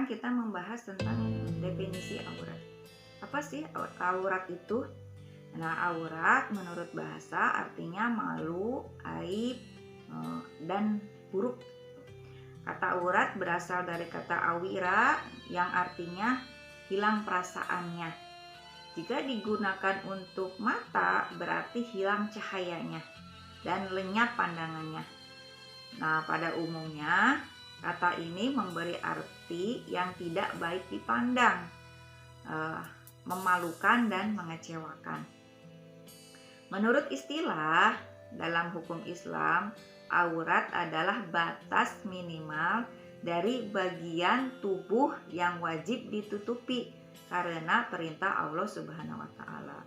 Sekarang kita membahas tentang definisi aurat. Apa sih aurat itu? Nah, aurat menurut bahasa artinya malu, aib, dan buruk. Kata aurat berasal dari kata awira yang artinya hilang perasaannya. Jika digunakan untuk mata berarti hilang cahayanya dan lenyap pandangannya. Nah, pada umumnya kata ini memberi arti yang tidak baik dipandang, memalukan dan mengecewakan. Menurut istilah dalam hukum Islam, aurat adalah batas minimal dari bagian tubuh yang wajib ditutupi karena perintah Allah Subhanahu wa taala.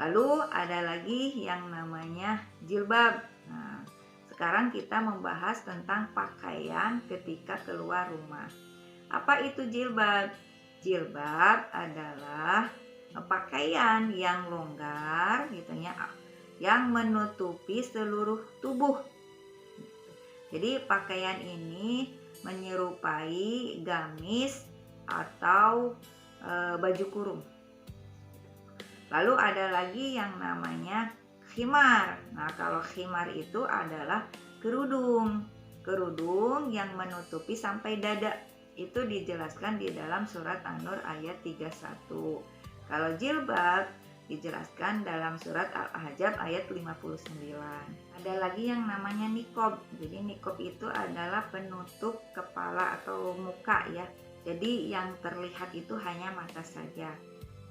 Lalu ada lagi yang namanya jilbab. Nah, sekarang kita membahas tentang pakaian ketika keluar rumah. Apa itu jilbab? Jilbab adalah pakaian yang longgar gitu ya, yang menutupi seluruh tubuh. Jadi pakaian ini menyerupai gamis atau baju kurung. Lalu ada lagi yang namanya khimar. Nah, kalau khimar itu adalah kerudung yang menutupi sampai dada. Itu dijelaskan di dalam surat An-Nur ayat 31. Kalau jilbab dijelaskan dalam surat Al-Ahzab ayat 59. Ada lagi yang namanya niqab. Jadi niqab itu adalah penutup kepala atau muka ya. Jadi yang terlihat itu hanya mata saja.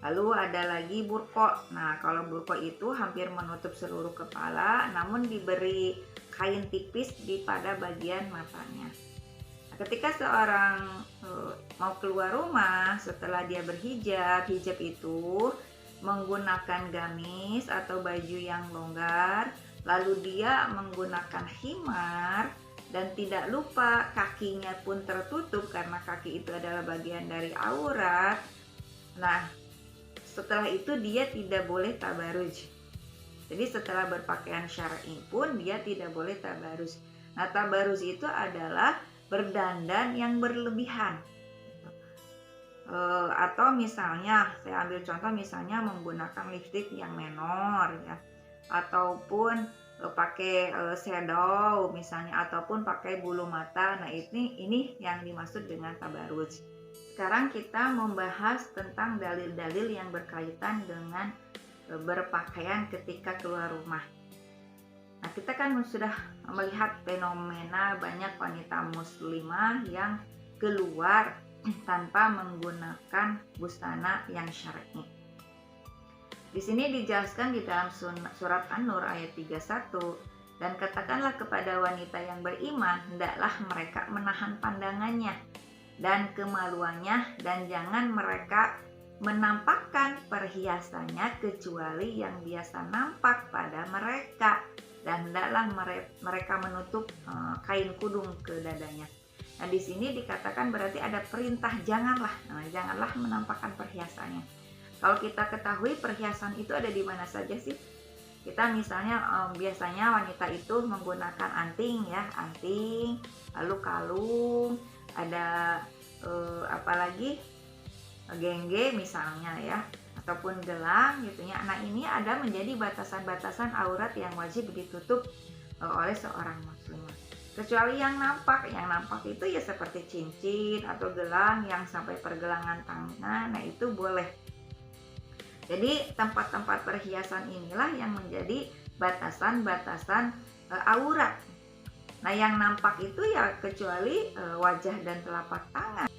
Lalu ada lagi burqa. Nah, kalau burqa itu hampir menutup seluruh kepala namun diberi kain tipis pada bagian matanya. Nah, ketika seorang mau keluar rumah setelah dia berhijab, hijab itu menggunakan gamis atau baju yang longgar, lalu dia menggunakan khimar dan tidak lupa kakinya pun tertutup karena kaki itu adalah bagian dari aurat. Nah, setelah itu dia tidak boleh tabaruj. Jadi setelah berpakaian syar'i pun dia tidak boleh tabaruj. Nah, tabaruj itu adalah berdandan yang berlebihan. Atau misalnya saya ambil contoh misalnya menggunakan lipstik yang menor ya, ataupun pakai shadow misalnya, ataupun pakai bulu mata. Nah, ini yang dimaksud dengan tabaruj. Sekarang kita membahas tentang dalil-dalil yang berkaitan dengan berpakaian ketika keluar rumah. Nah, kita kan sudah melihat fenomena banyak wanita muslimah yang keluar tanpa menggunakan busana yang syar'i. Di sini dijelaskan di dalam surat An-Nur ayat 31, dan katakanlah kepada wanita yang beriman, hendaklah mereka menahan pandangannya dan kemaluannya, dan jangan mereka menampakkan perhiasannya kecuali yang biasa nampak pada mereka, dan hendaklah mereka menutup kain kudung ke dadanya. Nah, di sini dikatakan berarti ada perintah janganlah menampakkan perhiasannya. Kalau kita ketahui perhiasan itu ada di mana saja sih? Kita misalnya biasanya wanita itu menggunakan anting, lalu kalung, ada apalagi gengge misalnya ya, ataupun gelang gitu ya. Nah, ini ada menjadi batasan-batasan aurat yang wajib ditutup oleh seorang muslimah. Kecuali yang nampak itu ya seperti cincin atau gelang yang sampai pergelangan tangan. Nah, itu boleh. Jadi tempat-tempat perhiasan inilah yang menjadi batasan-batasan aurat. Nah, yang nampak itu ya kecuali wajah dan telapak tangan.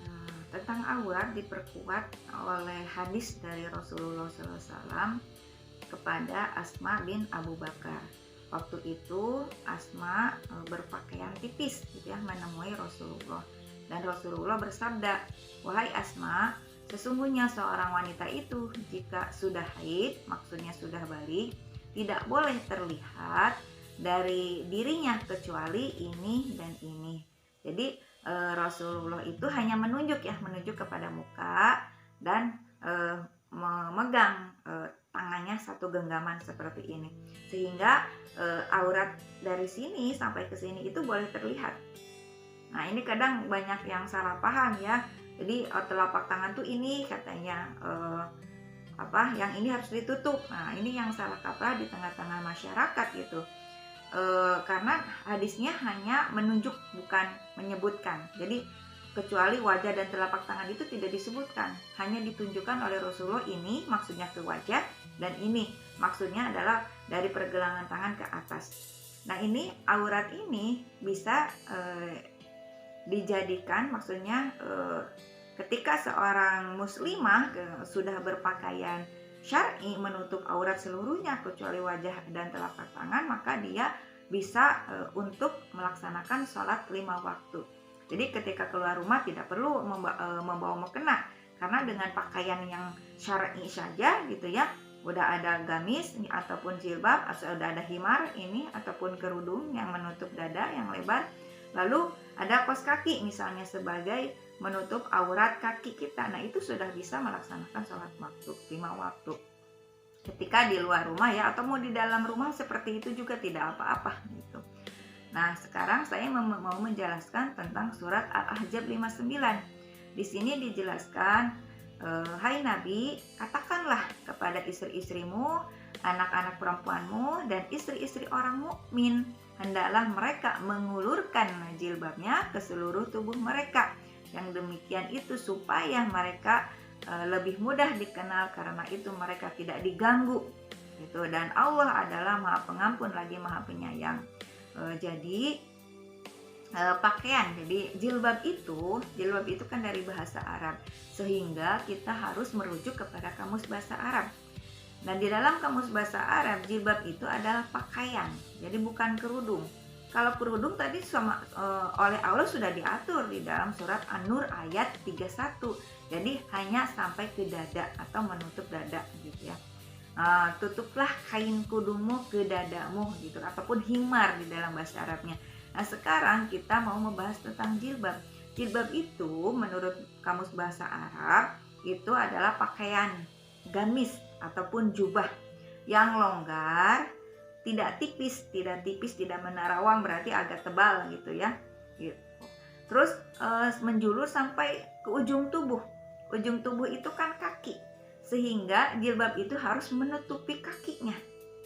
Tentang aurat diperkuat oleh hadis dari Rasulullah SAW kepada Asma bin Abu Bakar. Waktu itu Asma berpakaian tipis gitu ya, menemui Rasulullah. Dan Rasulullah bersabda, "Wahai Asma, sesungguhnya seorang wanita itu jika sudah haid, maksudnya sudah balik, tidak boleh terlihat dari dirinya kecuali ini dan ini." Jadi Rasulullah itu hanya menunjuk kepada muka dan memegang tangannya satu genggaman seperti ini, sehingga aurat dari sini sampai ke sini itu boleh terlihat. Nah, ini kadang banyak yang salah paham ya, Jadi telapak tangan tuh ini katanya yang ini harus ditutup. Nah, ini yang salah kaprah di tengah-tengah masyarakat gitu. Karena hadisnya hanya menunjuk bukan menyebutkan. Jadi kecuali wajah dan telapak tangan itu tidak disebutkan, hanya ditunjukkan oleh Rasulullah ini maksudnya ke wajah dan ini maksudnya adalah dari pergelangan tangan ke atas. Nah, ini aurat ini bisa dijadikan maksudnya ketika seorang muslimah sudah berpakaian syar'i menutup aurat seluruhnya kecuali wajah dan telapak tangan, maka dia bisa untuk melaksanakan sholat 5 waktu. Jadi ketika keluar rumah tidak perlu membawa mukena, karena dengan pakaian yang syar'i saja gitu ya, udah ada gamis ataupun jilbab, atau udah ada himar ini ataupun kerudung yang menutup dada yang lebar, lalu ada kaos kaki misalnya sebagai menutup aurat kaki kita. Nah, itu sudah bisa melaksanakan sholat waktu 5 waktu ketika di luar rumah ya, atau mau di dalam rumah seperti itu juga tidak apa-apa gitu. Nah, sekarang saya mau menjelaskan tentang surat Al-Ahzab 59. Di sini dijelaskan, hai Nabi, katakanlah kepada istri-istrimu, anak-anak perempuanmu, dan istri-istri orang mukmin, hendaklah mereka mengulurkan jilbabnya ke seluruh tubuh mereka. Yang demikian itu supaya mereka lebih mudah dikenal, karena itu mereka tidak diganggu gitu. Dan Allah adalah Maha Pengampun lagi Maha Penyayang. Jadi pakaian, jadi jilbab itu kan dari bahasa Arab, sehingga kita harus merujuk kepada kamus bahasa Arab. Dan di dalam kamus bahasa Arab, jilbab itu adalah pakaian, jadi bukan kerudung. Kalau kerudung tadi oleh Allah sudah diatur di dalam surat An-Nur ayat 31. Jadi hanya sampai ke dada atau menutup dada gitu ya. Tutuplah kain kudumu ke dadamu gitu, ataupun himar di dalam bahasa Arabnya. Nah, sekarang kita mau membahas tentang jilbab. Jilbab itu menurut kamus bahasa Arab itu adalah pakaian gamis ataupun jubah yang longgar, tidak tipis, tidak menarawang, berarti agak tebal gitu ya. Gitu. Terus menjulur sampai ke ujung tubuh. Ujung tubuh itu kan kaki, sehingga jilbab itu harus menutupi kakinya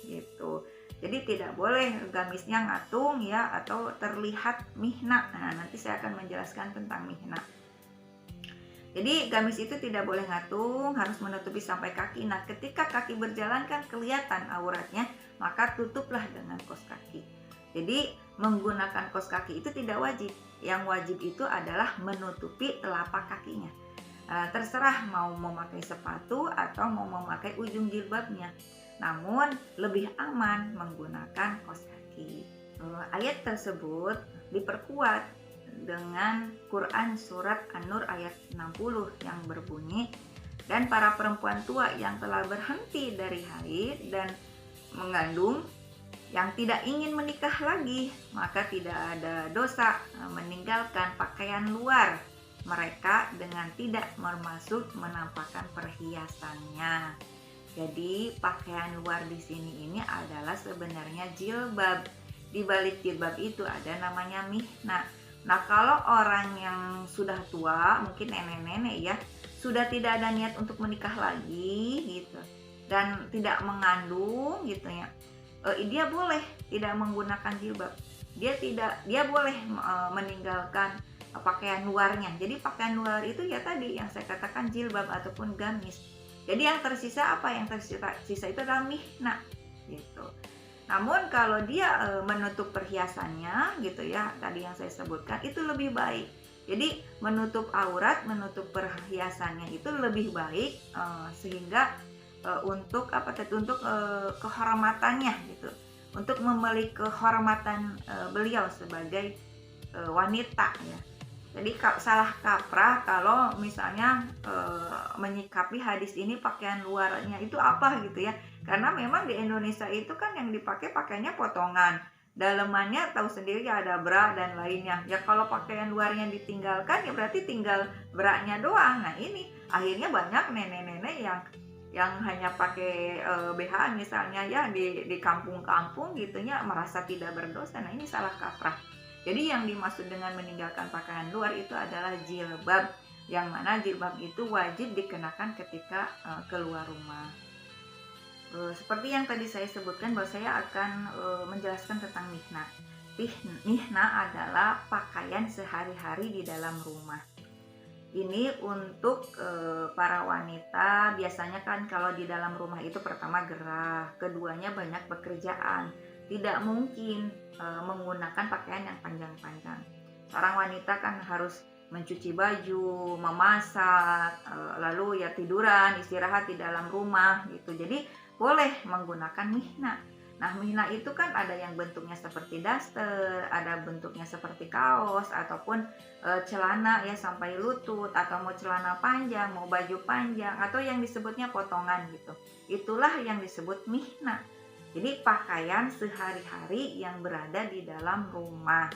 gitu. Jadi tidak boleh gamisnya ngatung ya, atau terlihat mihna. Nah, nanti saya akan menjelaskan tentang mihna. Jadi gamis itu tidak boleh ngatung, harus menutupi sampai kaki. Nah, ketika kaki berjalan kan kelihatan auratnya, maka tutuplah dengan kaos kaki. Jadi menggunakan kaos kaki itu tidak wajib. Yang wajib itu adalah menutupi telapak kakinya. Terserah mau memakai sepatu atau mau memakai ujung jilbabnya. Namun lebih aman menggunakan kaos kaki. Ayat tersebut diperkuat dengan Quran surat An-Nur ayat 60 yang berbunyi, dan para perempuan tua yang telah berhenti dari haid dan mengandung yang tidak ingin menikah lagi, maka tidak ada dosa meninggalkan pakaian luar mereka dengan tidak bermaksud menampakkan perhiasannya. Jadi pakaian luar di sini ini adalah sebenarnya jilbab. Di balik jilbab itu ada namanya mihna. Nah, kalau orang yang sudah tua, mungkin nenek-nenek ya, sudah tidak ada niat untuk menikah lagi gitu, dan tidak mengandung gitu ya, dia boleh tidak menggunakan jilbab. Dia boleh meninggalkan pakaian luarnya. Jadi pakaian luar itu ya tadi yang saya katakan jilbab ataupun gamis. Jadi yang tersisa apa? Yang tersisa itu adalah mihna gitu. Namun kalau dia menutup perhiasannya gitu ya, tadi yang saya sebutkan itu lebih baik. Jadi menutup aurat, menutup perhiasannya itu lebih baik, sehingga untuk kehormatannya gitu, untuk memiliki kehormatan beliau sebagai wanita ya. Jadi salah kaprah kalau misalnya menyikapi hadis ini pakaian luarnya itu apa gitu ya. Karena memang di Indonesia itu kan yang dipakai pakaiannya potongan. Dalemannya tahu sendiri ada bra dan lainnya. Ya kalau pakaian luarnya ditinggalkan ya berarti tinggal bra-nya doang. Nah, ini akhirnya banyak nenek-nenek yang hanya pakai BH misalnya ya di kampung-kampung gitunya, merasa tidak berdosa. Nah, ini salah kaprah. Jadi yang dimaksud dengan meninggalkan pakaian luar itu adalah jilbab. yang mana jilbab itu wajib dikenakan ketika keluar rumah. Seperti yang tadi saya sebutkan bahwa saya akan menjelaskan tentang mihna. Mihna adalah pakaian sehari-hari di dalam rumah. Ini untuk para wanita, biasanya kan kalau di dalam rumah itu pertama gerah, keduanya banyak pekerjaan, tidak mungkin menggunakan pakaian yang panjang-panjang. Seorang wanita kan harus mencuci baju, memasak, lalu ya tiduran, istirahat di dalam rumah gitu. Jadi boleh menggunakan mihna. Nah, mihna itu kan ada yang bentuknya seperti daster, ada bentuknya seperti kaos, ataupun celana ya sampai lutut, atau mau celana panjang, mau baju panjang, atau yang disebutnya potongan gitu. Itulah yang disebut mihna. Jadi pakaian sehari-hari yang berada di dalam rumah.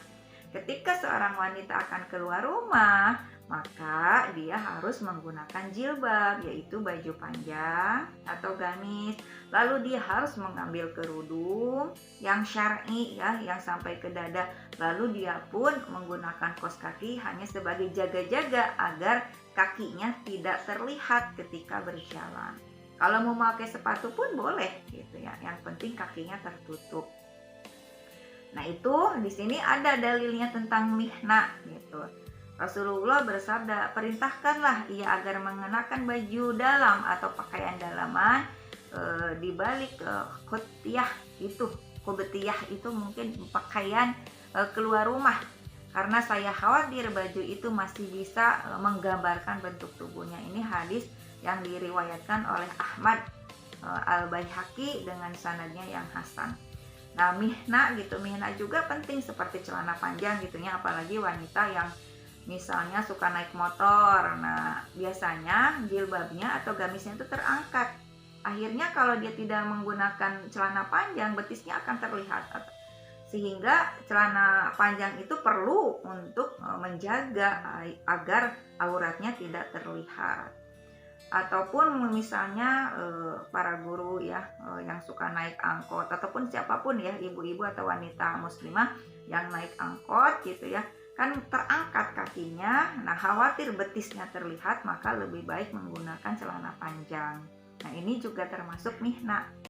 Ketika seorang wanita akan keluar rumah, maka dia harus menggunakan jilbab, yaitu baju panjang atau gamis. Lalu dia harus mengambil kerudung yang syar'i ya, yang sampai ke dada. Lalu dia pun menggunakan kaos kaki hanya sebagai jaga-jaga agar kakinya tidak terlihat ketika berjalan. Kalau mau pakai sepatu pun boleh gitu ya, yang penting kakinya tertutup. Nah, itu di sini ada dalilnya tentang mihna gitu. Rasulullah bersabda, perintahkanlah ia agar mengenakan baju dalam atau pakaian dalaman di balik khutiyah itu. Khutiyah itu mungkin pakaian keluar rumah. Karena saya khawatir baju itu masih bisa menggambarkan bentuk tubuhnya. Ini hadis yang diriwayatkan oleh Ahmad Al-Baihaqi dengan sanadnya yang hasan. Nah, mihna juga penting seperti celana panjang gitu ya, apalagi wanita yang misalnya suka naik motor. Nah, biasanya jilbabnya atau gamisnya itu terangkat. Akhirnya kalau dia tidak menggunakan celana panjang, betisnya akan terlihat. Sehingga celana panjang itu perlu untuk menjaga agar auratnya tidak terlihat. Ataupun misalnya para guru ya yang suka naik angkot, ataupun siapapun ya, ibu-ibu atau wanita muslimah yang naik angkot gitu ya, kan terangkat kakinya. Nah, khawatir betisnya terlihat, maka lebih baik menggunakan celana panjang. Nah, ini juga termasuk mihna.